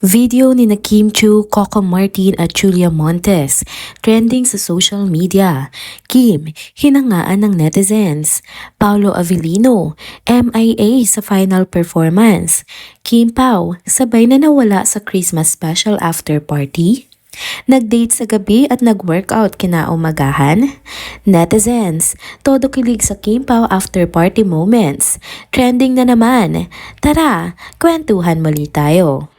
Video ni na Kim Chiu, Coco Martin at Julia Montes, trending sa social media. Kim, hinangaan ng netizens. Paolo Avellino, MIA sa final performance. Kim Pao, sabay na nawala sa Christmas special after party. Nag-date sa gabi at nag-workout kinaumagahan? Netizens, todo kilig sa Kim Pao after party moments. Trending na naman. Tara, kwentuhan muli tayo.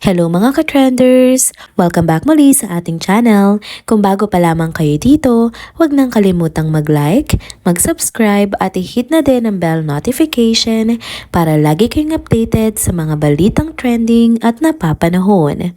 Hello mga ka-trenders! Welcome back muli sa ating channel. Kung bago pa lamang kayo dito, huwag nang kalimutang mag-like, mag-subscribe at i-hit na din ang bell notification para lagi kayong updated sa mga balitang trending at napapanahon.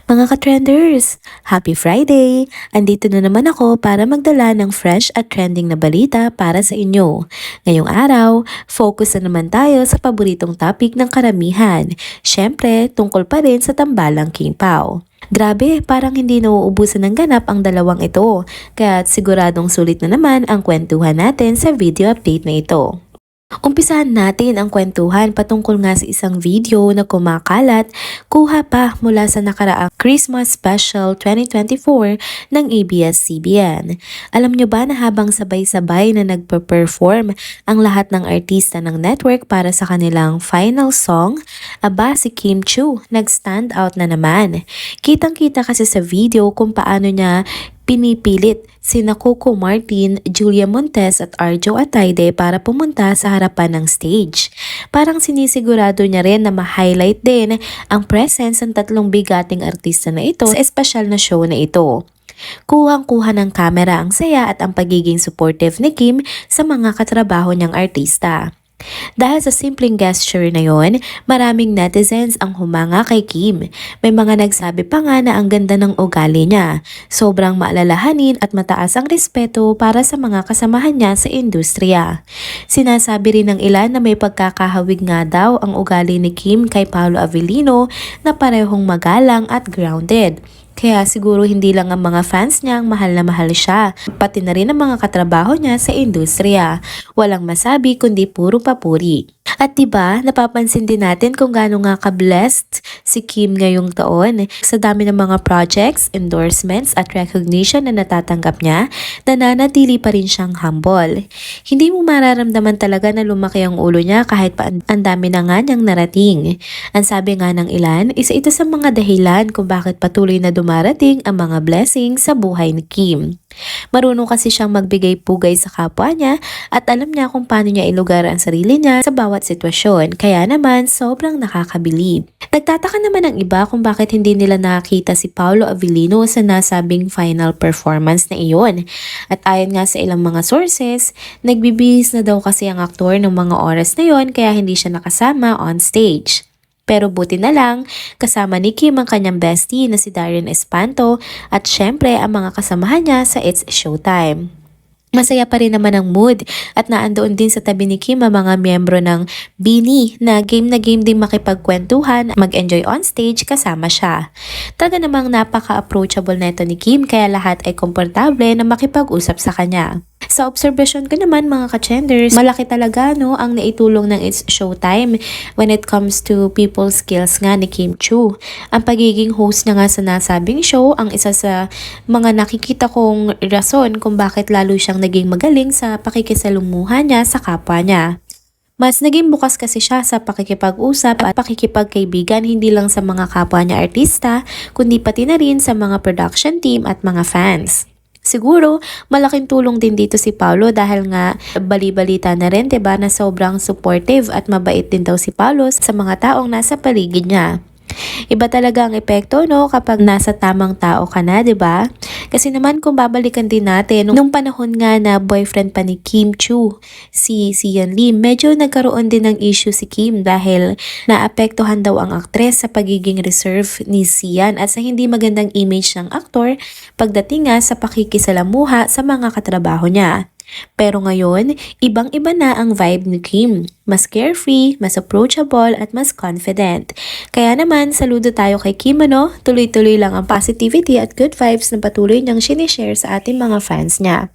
Mga ka-trenders, Happy Friday! Andito na naman ako para magdala ng fresh at trending na balita para sa inyo. Ngayong araw, focus na naman tayo sa paboritong topic ng karamihan. Syempre, tungkol pa rin sa tambalang Kim Pao. Grabe, parang hindi nauubusan ng ganap ang dalawang ito, kaya siguradong sulit na naman ang kwentuhan natin sa video update na ito. Umpisahan natin ang kwentuhan patungkol nga sa isang video na kumakalat kuha pa mula sa nakaraang Christmas Special 2024 ng ABS-CBN. Alam nyo ba na habang sabay-sabay na nagpa-perform ang lahat ng artista ng network para sa kanilang final song, aba si Kim Chiu nag-stand out na naman. Kitang-kita kasi sa video kung paano niya pinipilit sina Coco Martin, Julia Montes at Arjo Atayde para pumunta sa harapan ng stage. Parang sinisigurado niya rin na ma-highlight din ang presence ng tatlong bigating artista na ito sa espesyal na show na ito. Kuhang-kuha ng kamera ang saya at ang pagiging supportive ni Kim sa mga katrabaho niyang artista. Dahil sa simpleng gesture na yon, maraming netizens ang humanga kay Kim. May mga nagsabi pa nga na ang ganda ng ugali niya. Sobrang maalalahanin at mataas ang respeto para sa mga kasamahan niya sa industriya. Sinasabi rin ng ilan na may pagkakahawig nga daw ang ugali ni Kim kay Paolo Avellino na parehong magalang at grounded. Kaya siguro hindi lang ang mga fans niya ang mahal na mahal siya, pati na rin ang mga katrabaho niya sa industriya. Walang masabi kundi puro papuri. At diba, napapansin din natin kung gaano nga ka-blessed si Kim ngayong taon. Sa dami ng mga projects, endorsements at recognition na natatanggap niya, nananatili pa rin siyang humble. Hindi mo mararamdaman talaga na lumaki ang ulo niya kahit pa ang dami na nga niyang narating. Ang sabi nga ng ilan, isa ito sa mga dahilan kung bakit patuloy na dumarating ang mga blessings sa buhay ni Kim. Marunong kasi siyang magbigay pugay sa kapwa niya at alam niya kung paano niya ilugar ang sarili niya sa bawat sitwasyon, kaya naman sobrang nakakabilib. Nagtataka naman ang iba kung bakit hindi nila nakakita si Paolo Avellino sa nasabing final performance na iyon. At ayon nga sa ilang mga sources, nagbibihis na daw kasi ang aktor ng mga oras na yon kaya hindi siya nakasama on stage. Pero buti na lang, kasama ni Kim ang kanyang bestie na si Darren Espanto at syempre ang mga kasamahan niya sa It's Showtime. Masaya pa rin naman ang mood at naandoon din sa tabi ni Kim ang mga miyembro ng BINI na game din makipagkwentuhan, mag-enjoy on stage kasama siya. Talaga namang napaka-approachable na ito ni Kim kaya lahat ay komportable na makipag-usap sa kanya. Sa obserbasyon ko naman mga ka-trenders, malaki talaga ang naitulong ng It's Showtime when it comes to people skills nga ni Kim Chiu. Ang pagiging host niya nga sa nasabing show ang isa sa mga nakikita kong rason kung bakit lalo siyang naging magaling sa pakikisalumuha niya sa kapwa niya. Mas naging bukas kasi siya sa pakikipag-usap at pakikipagkaibigan hindi lang sa mga kapwa niya artista, kundi pati na rin sa mga production team at mga fans. Siguro, malaking tulong din dito si Paolo dahil nga bali-balita na rin, diba, na sobrang supportive at mabait din daw si Paolo sa mga taong nasa paligid niya. Iba talaga ang epekto kapag nasa tamang tao ka na, 'di ba? Kasi naman kung babalikan din natin nung panahon nga na boyfriend pa ni Kim Chiu, si Sian Lim, medyo nagkaroon din ng issue si Kim dahil naapektuhan daw ang aktres sa pagiging reserve ni Sian at sa hindi magandang image ng aktor pagdating nga sa pakikisalamuha sa mga katrabaho niya. Pero ngayon, ibang-iba na ang vibe ni Kim. Mas carefree, mas approachable at mas confident. Kaya naman, saludo tayo kay Kim, tuloy-tuloy lang ang positivity at good vibes na patuloy niyang sinishare sa ating mga fans niya.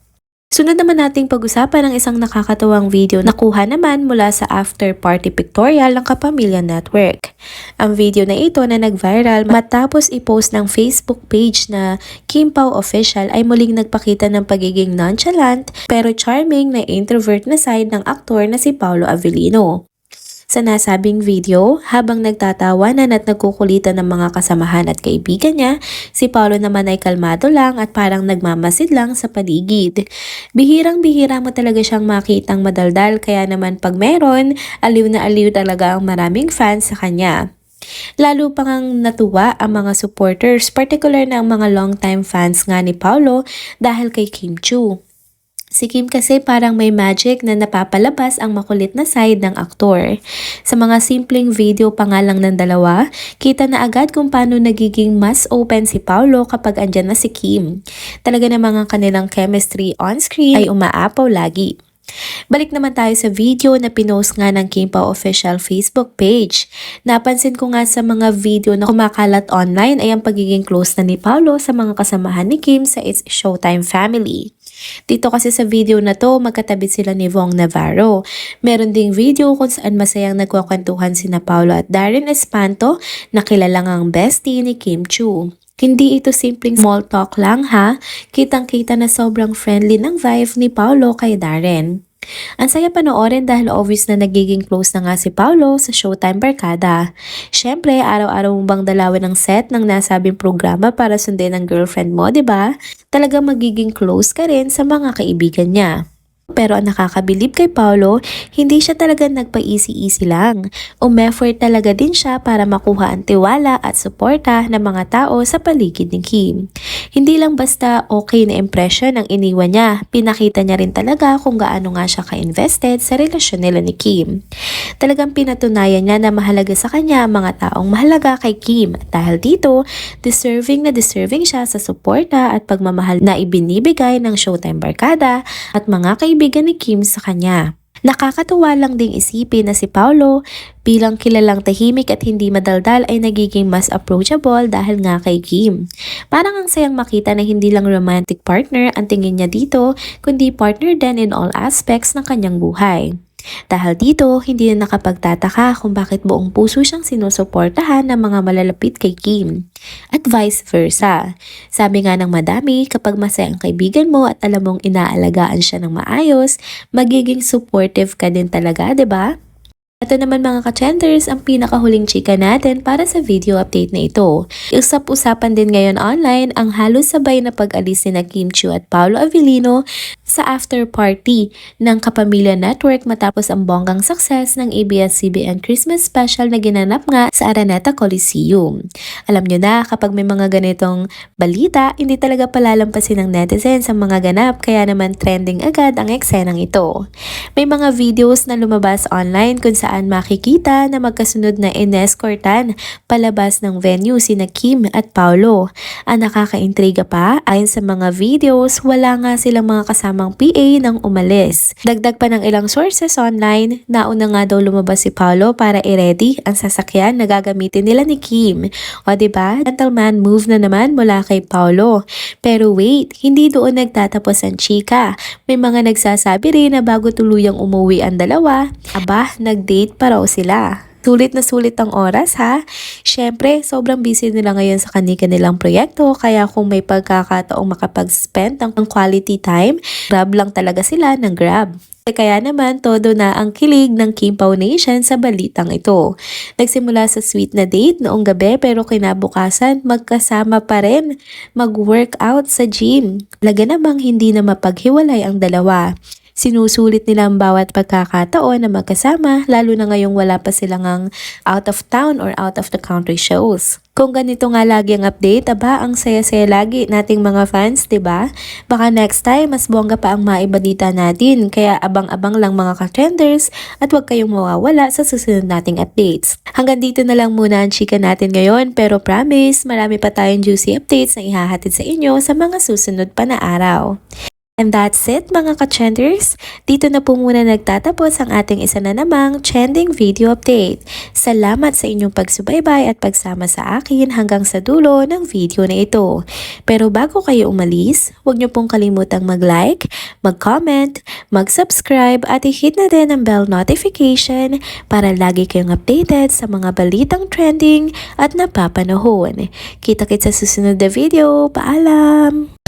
Sunod naman nating pag-usapan ang isang nakakatuwang video na nakuha naman mula sa after party pictorial ng Kapamilya Network. Ang video na ito na nag-viral matapos i-post ng Facebook page na Kim Pao Official ay muling nagpakita ng pagiging nonchalant pero charming na introvert na side ng aktor na si Paolo Avellino. Sa nasabing video, habang nagtatawanan at nagkukulitan ng mga kasamahan at kaibigan niya, si Paolo naman ay kalmado lang at parang nagmamasid lang sa paligid. Bihirang-bihira mo talaga siyang makitang madaldal kaya naman pag meron, aliw na aliw talaga ang maraming fans sa kanya. Lalo pang ang natuwa ang mga supporters, particular na ang mga long-time fans nga ni Paolo dahil kay Kim Chiu. Si Kim kasi parang may magic na napapalabas ang makulit na side ng aktor. Sa mga simpleng video pa nga lang ng dalawa, kita na agad kung paano nagiging mas open si Paolo kapag andyan na si Kim. Talaga namang ang kanilang chemistry on screen ay umaapaw lagi. Balik naman tayo sa video na pinost nga ng Kim Pao Official Facebook page. Napansin ko nga sa mga video na kumakalat online ay ang pagiging close na ni Paolo sa mga kasamahan ni Kim sa It's Showtime family. Dito kasi sa video na to, magkatabi sila ni Vong Navarro. Meron ding video kung saan masayang nagkwakwentuhan sina Paolo at Darren Espanto na kilalang ang bestie ni Kim Chiu. Hindi ito simpleng small talk lang ha, kitang-kita na sobrang friendly ng vibe ni Paolo kay Darren. Ang saya panoorin dahil obvious na nagiging close na nga si Paolo sa Showtime Barkada. Syempre, araw-araw mo bang dalawin ang set ng nasabing programa para sundin ang girlfriend mo, 'di ba? Talaga magiging close ka rin sa mga kaibigan niya. Pero ang nakakabilib kay Paolo, hindi siya talaga nagpa-easy-easy lang. Umeffort talaga din siya para makuha ang tiwala at suporta ng mga tao sa paligid ni Kim. Hindi lang basta okay na impression ang iniwan niya, pinakita niya rin talaga kung gaano nga siya ka-invested sa relasyon nila ni Kim. Talagang pinatunayan niya na mahalaga sa kanya ang mga taong mahalaga kay Kim. Dahil dito, deserving siya sa suporta at pagmamahal na ibinibigay ng Showtime Barkada at mga kaibigan ni Kim sa kanya. Nakakatuwa lang ding isipin na si Paolo bilang kilalang tahimik at hindi madaldal ay nagiging mas approachable dahil nga kay Kim. Parang ang sayang makita na hindi lang romantic partner ang tingin niya dito kundi partner din in all aspects ng kanyang buhay. Dahil dito, hindi na nakapagtataka kung bakit buong puso siyang sinusuportahan ng mga malalapit kay Kim. At vice versa. Sabi nga ng madami, kapag masaya ang kaibigan mo at alam mong inaalagaan siya ng maayos, magiging supportive ka din talaga, 'di ba? Ito naman mga ka-trenders ang pinakahuling chika natin para sa video update na ito. Usap-usapan din ngayon online ang halos sabay na pag-alis ni Kim Chiu at Paolo Avellino sa after party ng Kapamilya Network matapos ang bonggang success ng ABS-CBN Christmas special na ginanap nga sa Araneta Coliseum. Alam nyo na, kapag may mga ganitong balita, hindi talaga palalampasin ng netizens ang mga ganap kaya naman trending agad ang eksenang ito. May mga videos na lumabas online kung saan makikita na magkasunod na inescortan palabas ng venue sina Kim at Paolo. Ang nakakaintriga pa, ayon sa mga videos, wala nga silang mga kasamang PA nang umalis. Dagdag pa ng ilang sources online, nauna nga daw lumabas si Paolo para i-ready ang sasakyan na gagamitin nila ni Kim. O diba, gentleman move na naman mula kay Paolo. Pero wait, hindi doon nagtatapos ang chika. May mga nagsasabi rin na bago tuluyang umuwi ang dalawa, nag-date pa raw sila. Sulit na sulit ang oras ha. Syempre, sobrang busy nila ngayon sa kanilang proyekto kaya kung may pagkakataong makapag-spend ng quality time, grab lang talaga sila ng grab. Kaya naman, todo na ang kilig ng Kim Pao Nation sa balitang ito. Nagsimula sa sweet na date noong gabi pero kinabukasan magkasama pa rin mag-workout sa gym. Laga namang hindi na mapaghiwalay ang dalawa. Sinusulit nila ang bawat pagkakataon na magkasama lalo na ngayong wala pa silang out of town or out of the country shows. Kung ganito nga lagi ang update, ang saya-saya lagi nating mga fans, 'di ba? Baka next time mas bongga pa ang maibalita natin. Kaya abang-abang lang mga ka-trenders at huwag kayong mawawala sa susunod nating updates. Hanggang dito na lang muna ang chika natin ngayon pero promise, marami pa tayong juicy updates na ihahatid sa inyo sa mga susunod pa na araw. And that's it mga ka-trenders. Dito na po muna nagtatapos ang ating isa na namang trending video update. Salamat sa inyong pagsubaybay at pagsama sa akin hanggang sa dulo ng video na ito. Pero bago kayo umalis, huwag niyo pong kalimutang mag-like, mag-comment, mag-subscribe at i-hit na din ang bell notification para lagi kayong updated sa mga balitang trending at napapanahon. Kita-kits sa susunod na video. Paalam!